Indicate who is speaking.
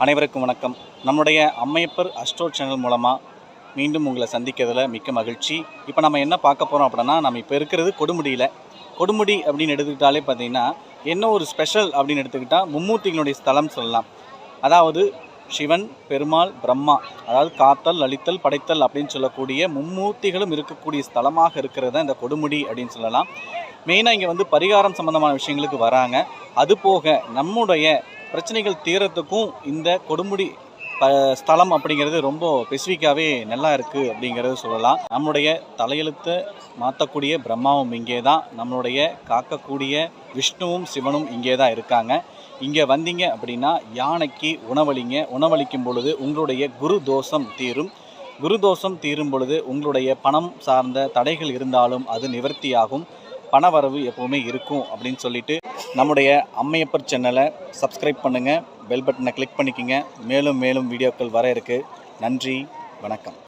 Speaker 1: அனைவருக்கும் வணக்கம். நம்முடைய அம்மையப்பர் அஸ்ட்ரோ சேனல் மூலமாக மீண்டும் உங்களை சந்திக்கிறதுல மிக்க மகிழ்ச்சி. இப்போ நம்ம என்ன பார்க்க போகிறோம் அப்படின்னா, நம்ம இப்போ இருக்கிறது கொடுமுடியில். கொடுமுடி அப்படின்னு எடுத்துக்கிட்டாலே பார்த்திங்கன்னா, என்ன ஒரு ஸ்பெஷல் அப்படின்னு எடுத்துக்கிட்டால் மும்மூர்த்திகளுடைய ஸ்தலம் சொல்லலாம். அதாவது சிவன், பெருமாள், பிரம்மா, அதாவது காத்தல், அழித்தல், படைத்தல் அப்படின்னு சொல்லக்கூடிய மும்மூர்த்திகளும் இருக்கக்கூடிய ஸ்தலமாக இருக்கிறது இந்த கொடுமுடி அப்படின்னு சொல்லலாம். மெயினாக இங்கே பரிகாரம் சம்மந்தமான விஷயங்களுக்கு வராங்க. அதுபோக நம்முடைய பிரச்சனைகள் தீரத்துக்கும் இந்த கொடுமுடி ஸ்தலம் அப்படிங்கிறது ரொம்ப ஸ்பெசிஃபிக்காகவே நல்லா இருக்குது அப்படிங்கிறது சொல்லலாம். நம்முடைய தலையெழுத்தை மாற்றக்கூடிய பிரம்மாவும் இங்கே தான், நம்மளுடைய காக்கக்கூடிய விஷ்ணுவும் சிவனும் இங்கே தான் இருக்காங்க. இங்கே வந்தீங்க அப்படின்னா யானைக்கு உணவளிங்க. உணவளிக்கும் பொழுது உங்களுடைய குரு தோஷம் தீரும். குரு தோஷம் தீரும் பொழுது உங்களுடைய பணம் சார்ந்த தடைகள் இருந்தாலும் அது நிவர்த்தியாகும். பணவரவு எப்போவுமே இருக்கும் அப்படின்னு சொல்லிட்டு நம்முடைய அம்மையப்பர் சேனலை சப்ஸ்கிரைப் பண்ணுங்கள், பெல் பட்டனை கிளிக் பண்ணிக்கோங்க. மேலும் மேலும் வீடியோக்கள் வர இருக்குது. நன்றி, வணக்கம்.